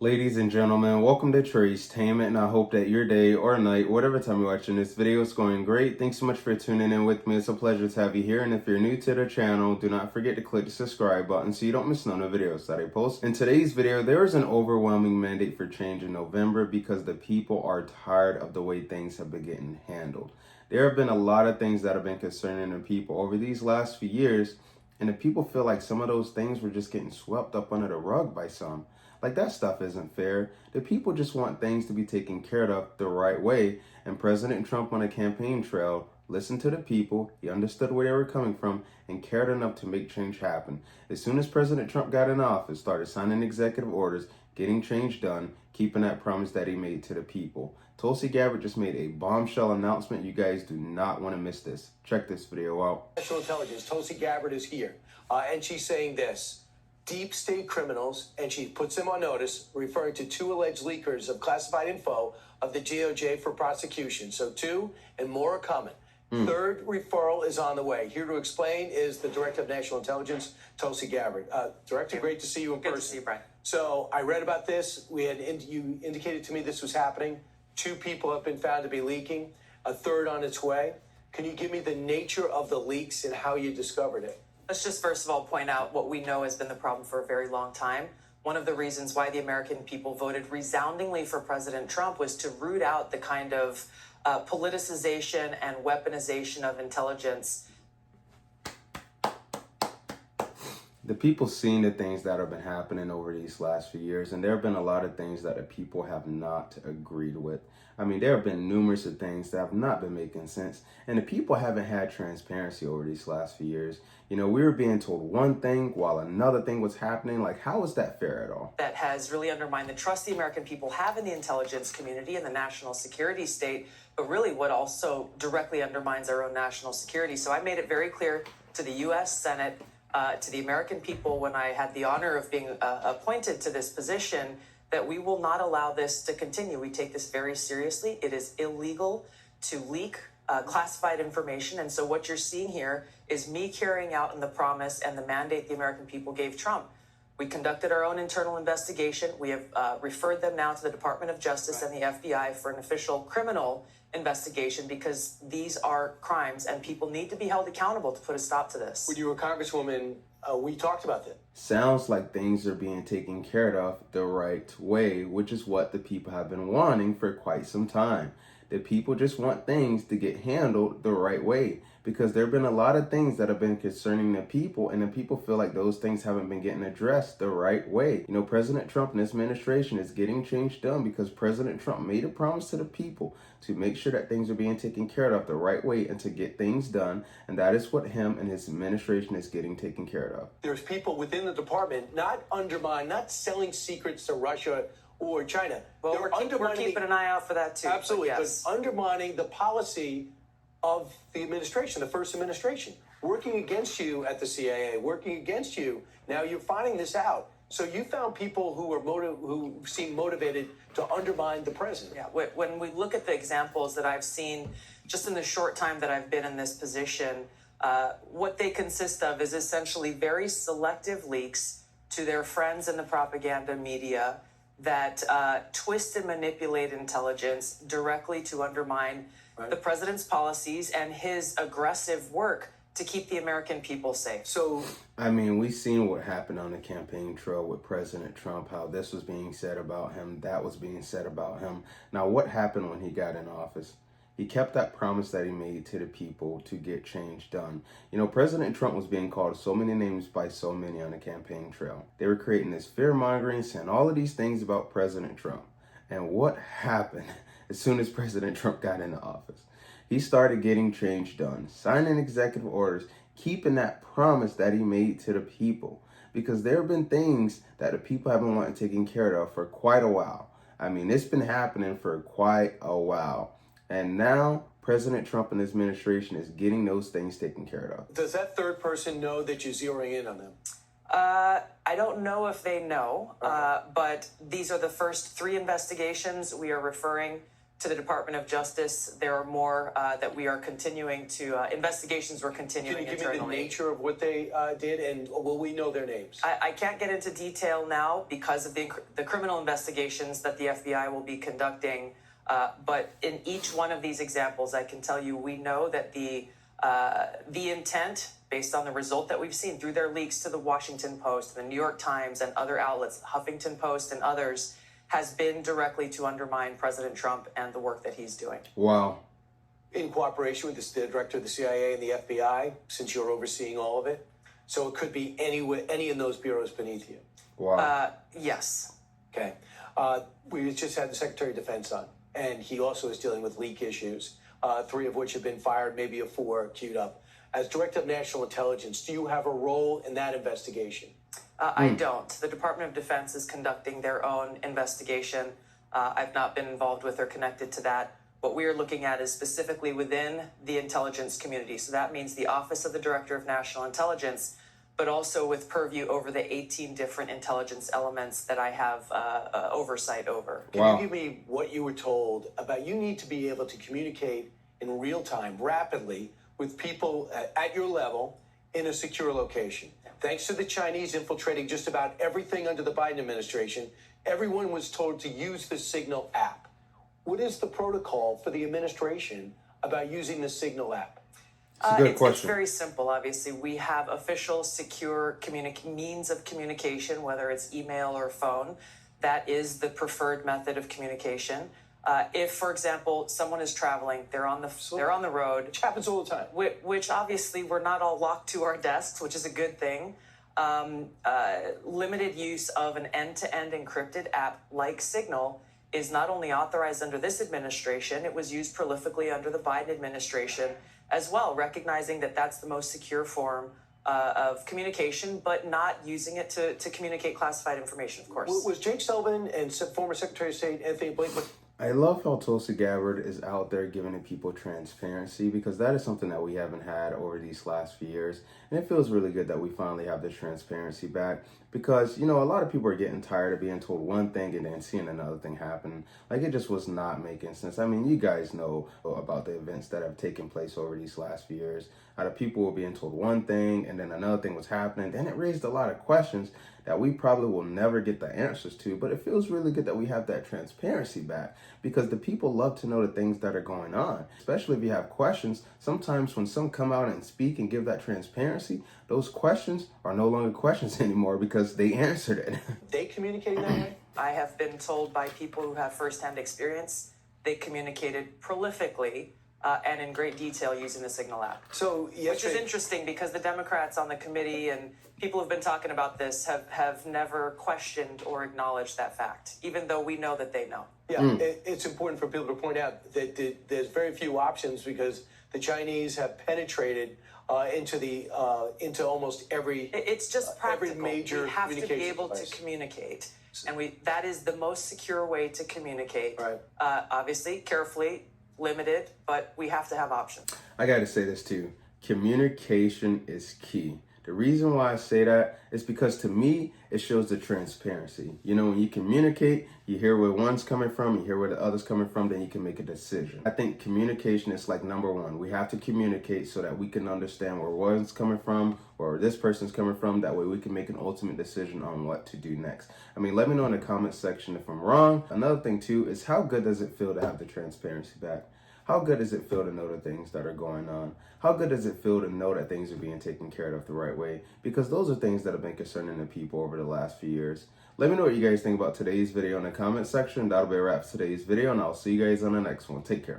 Ladies and gentlemen, welcome to Tracetainment, and I hope that your day or night, whatever time you're watching this video, is going great. Thanks so much for tuning in with me. It's a pleasure to have you here, and if you're new to the channel, do not forget to click the subscribe button so you don't miss none of the videos that I post. In today's video, there is an overwhelming mandate for change in November because the people are tired of the way things have been getting handled. There have been a lot of things that have been concerning the people over these last few years, and the people feel like some of those things were just getting swept up under the rug by some. Like, that stuff isn't fair. The people just want things to be taken care of the right way. And President Trump on the campaign trail listened to the people, he understood where they were coming from, and cared enough to make change happen. As soon as President Trump got in office, started signing executive orders, getting change done, keeping that promise that he made to the people. Tulsi Gabbard just made a bombshell announcement. You guys do not want to miss this. Check this video out. National Intelligence, Tulsi Gabbard is here, and she's saying this. Deep state criminals, and she puts them on notice, referring to two alleged leakers of classified info of the DOJ for prosecution. So 2 and more are coming. Third referral is on the way. Here to explain is the Director of National Intelligence, Tulsi Gabbard. Director, great to see you in person. Good to see you, Brian. So I read about this. You indicated to me this was happening. 2 people have been found to be leaking. A third on its way. Can you give me the nature of the leaks and how you discovered it? Let's just first of all point out what we know has been the problem for a very long time. One of the reasons why the American people voted resoundingly for President Trump was to root out the kind of politicization and weaponization of intelligence. The people seen the things that have been happening over these last few years, and there have been a lot of things that the people have not agreed with. I mean, there have been numerous of things that have not been making sense, and the people haven't had transparency over these last few years. You know, we were being told one thing while another thing was happening. Like, how is that fair at all? That has really undermined the trust the American people have in the intelligence community and the national security state, but really what also directly undermines our own national security. So I made it very clear to the U.S. Senate, to the American people when I had the honor of being appointed to this position, that we will not allow this to continue. We take this very seriously. It is illegal to leak classified information. And so what you're seeing here is me carrying out in the promise and the mandate the American people gave Trump. We conducted our own internal investigation. We have referred them now to the Department of Justice and the FBI for an official criminal investigation because these are crimes and people need to be held accountable to put a stop to this. When you were Congresswoman, we talked about that. Sounds like things are being taken care of the right way, which is what the people have been wanting for quite some time. The people just want things to get handled the right way because there have been a lot of things that have been concerning the people, and the people feel like those things haven't been getting addressed the right way. You know, President Trump and his administration is getting change done because President Trump made a promise to the people to make sure that things are being taken care of the right way and to get things done, and that is what him and his administration is getting taken care of. There's people within the department not selling secrets to Russia or China. Well, we're keeping an eye out for that too. Absolutely, yes. But undermining the policy of the administration, the first administration, working against you at the CIA, working against you. Now you're finding this out. So you found people who seem motivated to undermine the president. Yeah, when we look at the examples that I've seen just in the short time that I've been in this position, what they consist of is essentially very selective leaks to their friends in the propaganda media that twist and manipulate intelligence directly to undermine the president's policies and his aggressive work to keep the American people safe. So, I mean, we've seen what happened on the campaign trail with President Trump, how this was being said about him, that was being said about him. Now, what happened when he got in office? He kept that promise that he made to the people to get change done. You know, President Trump was being called so many names by so many on the campaign trail. They were creating this fear-mongering, saying all of these things about President Trump. And what happened as soon as President Trump got into office? He started getting change done, signing executive orders, keeping that promise that he made to the people. Because there have been things that the people have been wanting taken care of for quite a while. I mean, it's been happening for quite a while. And now President Trump and his administration is getting those things taken care of. Does that third person know that you're zeroing in on them? I don't know if they know, but these are the first 3 investigations. We are referring to the Department of Justice. There are more that we are continuing to, investigations we're continuing Can you give internally. me the nature of what they did, and will we know their names? I can't get into detail now because of the criminal investigations that the FBI will be conducting. But in each one of these examples, I can tell you we know that the intent, based on the result that we've seen through their leaks to the Washington Post, the New York Times, and other outlets, Huffington Post and others, has been directly to undermine President Trump and the work that he's doing. Wow. In cooperation with the director of the CIA and the FBI, since you're overseeing all of it, so it could be any in those bureaus beneath you. Wow. Yes. Okay. We just had the Secretary of Defense on, and he also is dealing with leak issues, 3 of which have been fired, maybe a 4 queued up. As Director of National Intelligence, do you have a role in that investigation? I don't. The Department of Defense is conducting their own investigation. I've not been involved with or connected to that. What we are looking at is specifically within the intelligence community. So that means the Office of the Director of National Intelligence, but also with purview over the 18 different intelligence elements that I have oversight over. Can you give me what you were told about you need to be able to communicate in real time, rapidly, with people at your level in a secure location? Thanks to the Chinese infiltrating just about everything under the Biden administration, everyone was told to use the Signal app. What is the protocol for the administration about using the Signal app? It's a good question. It's very simple, obviously. We have official, secure means of communication, whether it's email or phone. That is the preferred method of communication. If, for example, someone is traveling, they're on the road, Which happens all the time. which obviously we're not all locked to our desks, which is a good thing. Limited use of an end-to-end encrypted app like Signal is not only authorized under this administration, it was used prolifically under the Biden administration as well, recognizing that that's the most secure form of communication, but not using it to communicate classified information, of course. Was Jake Sullivan and former Secretary of State Anthony Blinken? I love how Tulsi Gabbard is out there giving people transparency, because that is something that we haven't had over these last few years. And it feels really good that we finally have the transparency back, because, you know, a lot of people are getting tired of being told one thing and then seeing another thing happen. Like, it just was not making sense. I mean, you guys know about the events that have taken place over these last few years. How the people were being told one thing and then another thing was happening. Then it raised a lot of questions that we probably will never get the answers to, but it feels really good that we have that transparency back, because the people love to know the things that are going on, especially if you have questions. Sometimes when some come out and speak and give that transparency, those questions are no longer questions anymore because they answered it. They communicating that way? I have been told by people who have firsthand experience, they communicated prolifically and in great detail using the Signal app. So Which is interesting, because the Democrats on the committee and people who've been talking about this have never questioned or acknowledged that fact, even though we know that they know. Yeah, it's important for people to point out that there's very few options, because the Chinese have penetrated into almost every. It's just practical. Every major we have to be able device. to communicate, and that is the most secure way to communicate. Right. Obviously, carefully, limited, but we have to have options. I got to say this too. Communication is key. The reason why I say that is because, to me, it shows the transparency. You know, when you communicate, you hear where one's coming from, you hear where the other's coming from, then you can make a decision. I think communication is like number one. We have to communicate so that we can understand where one's coming from or where this person's coming from. That way we can make an ultimate decision on what to do next. I mean, let me know in the comment section if I'm wrong. Another thing too is, how good does it feel to have the transparency back? How good does it feel to know the things that are going on? How good does it feel to know that things are being taken care of the right way? Because those are things that have been concerning the people over the last few years. Let me know what you guys think about today's video in the comment section. That'll be a wrap for today's video, and I'll see you guys on the next one. Take care.